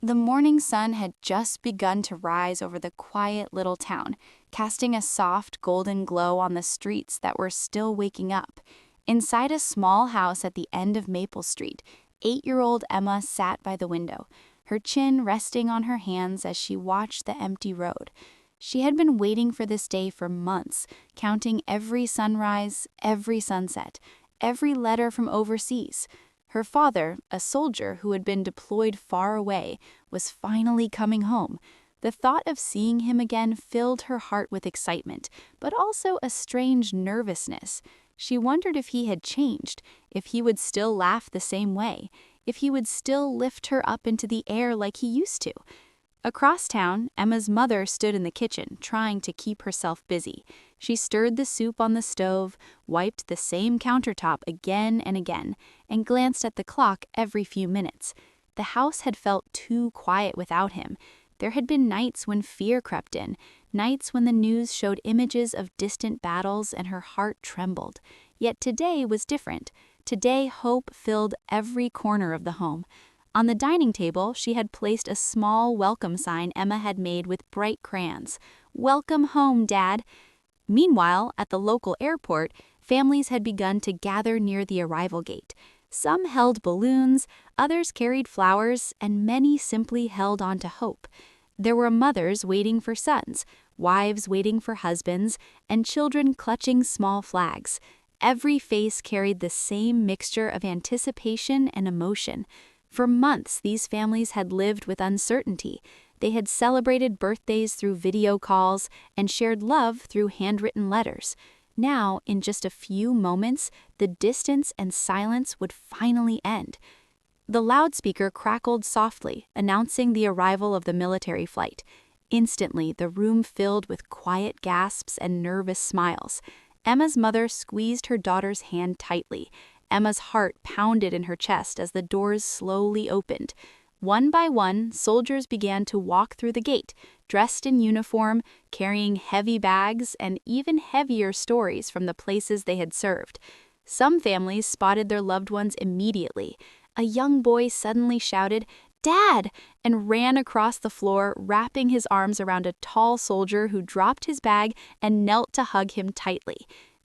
The morning sun had just begun to rise over the quiet little town, casting a soft golden glow on the streets that were still waking up. Inside a small house at the end of Maple Street, 8-year-old Emma sat by the window, her chin resting on her hands as she watched the empty road. She had been waiting for this day for months, counting every sunrise, every sunset, every letter from overseas. Her father, a soldier who had been deployed far away, was finally coming home. The thought of seeing him again filled her heart with excitement, but also a strange nervousness. She wondered if he had changed, if he would still laugh the same way, if he would still lift her up into the air like he used to. Across town, Emma's mother stood in the kitchen, trying to keep herself busy. She stirred the soup on the stove, wiped the same countertop again and again, and glanced at the clock every few minutes. The house had felt too quiet without him. There had been nights when fear crept in, nights when the news showed images of distant battles and her heart trembled. Yet today was different. Today, hope filled every corner of the home. On the dining table, she had placed a small welcome sign Emma had made with bright crayons. "Welcome home, Dad." Meanwhile, at the local airport, families had begun to gather near the arrival gate. Some held balloons, others carried flowers, and many simply held on to hope. There were mothers waiting for sons, wives waiting for husbands, and children clutching small flags. Every face carried the same mixture of anticipation and emotion. For months, these families had lived with uncertainty. They had celebrated birthdays through video calls and shared love through handwritten letters. Now, in just a few moments, the distance and silence would finally end. The loudspeaker crackled softly, announcing the arrival of the military flight. Instantly, the room filled with quiet gasps and nervous smiles. Emma's mother squeezed her daughter's hand tightly. Emma's heart pounded in her chest as the doors slowly opened. One by one, soldiers began to walk through the gate, dressed in uniform, carrying heavy bags and even heavier stories from the places they had served. Some families spotted their loved ones immediately. A young boy suddenly shouted, "Dad!" and ran across the floor, wrapping his arms around a tall soldier who dropped his bag and knelt to hug him tightly.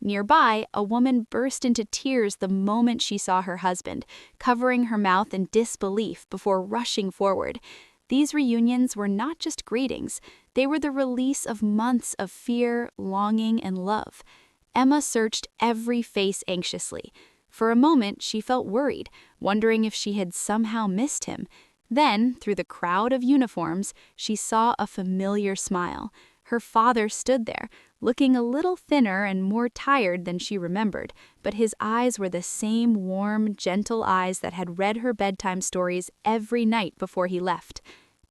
Nearby, a woman burst into tears the moment she saw her husband, covering her mouth in disbelief before rushing forward. These reunions were not just greetings, they were the release of months of fear, longing, and love. Emma searched every face anxiously. For a moment, she felt worried, wondering if she had somehow missed him. Then, through the crowd of uniforms, she saw a familiar smile. Her father stood there, looking a little thinner and more tired than she remembered, but his eyes were the same warm, gentle eyes that had read her bedtime stories every night before he left.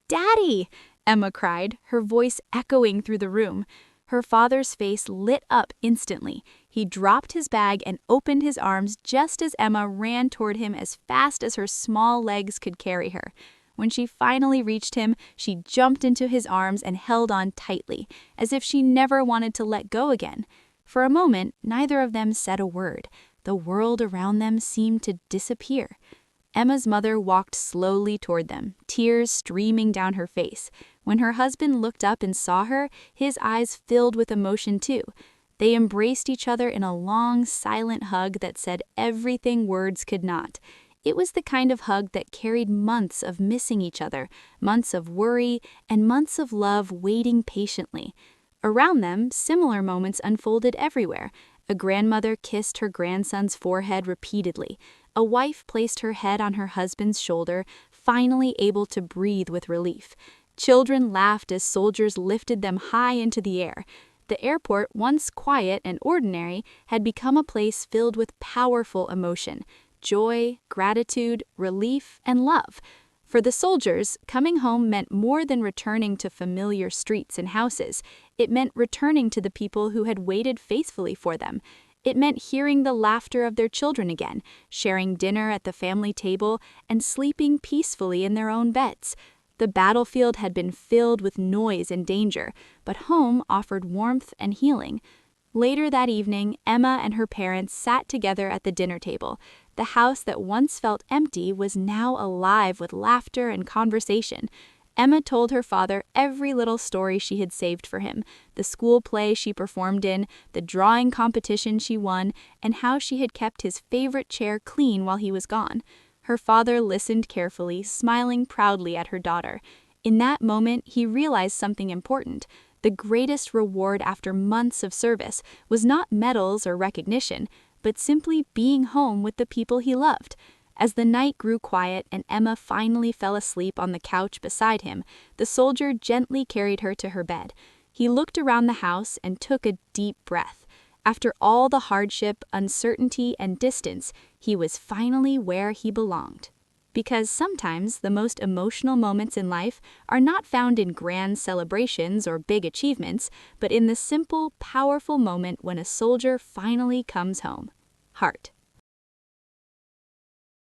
"Daddy!" Emma cried, her voice echoing through the room. Her father's face lit up instantly. He dropped his bag and opened his arms just as Emma ran toward him as fast as her small legs could carry her. When she finally reached him, she jumped into his arms and held on tightly, as if she never wanted to let go again. For a moment, neither of them said a word. The world around them seemed to disappear. Emma's mother walked slowly toward them, tears streaming down her face. When her husband looked up and saw her, his eyes filled with emotion too. They embraced each other in a long, silent hug that said everything words could not. It was the kind of hug that carried months of missing each other, months of worry, and months of love waiting patiently. Around them, similar moments unfolded everywhere. A grandmother kissed her grandson's forehead repeatedly. A wife placed her head on her husband's shoulder, finally able to breathe with relief. Children laughed as soldiers lifted them high into the air. The airport, once quiet and ordinary, had become a place filled with powerful emotion. Joy, gratitude, relief, and love. For the soldiers, coming home meant more than returning to familiar streets and houses. It meant returning to the people who had waited faithfully for them. It meant hearing the laughter of their children again, sharing dinner at the family table, and sleeping peacefully in their own beds. The battlefield had been filled with noise and danger, but home offered warmth and healing. Later that evening, Emma and her parents sat together at the dinner table. The house that once felt empty was now alive with laughter and conversation. Emma told her father every little story she had saved for him, the school play she performed in, the drawing competition she won, and how she had kept his favorite chair clean while he was gone. Her father listened carefully, smiling proudly at her daughter. In that moment, he realized something important. The greatest reward after months of service was not medals or recognition, but simply being home with the people he loved. As the night grew quiet and Emma finally fell asleep on the couch beside him, the soldier gently carried her to her bed. He looked around the house and took a deep breath. After all the hardship, uncertainty, and distance, he was finally where he belonged. Because sometimes the most emotional moments in life are not found in grand celebrations or big achievements, but in the simple, powerful moment when a soldier finally comes home. Heart.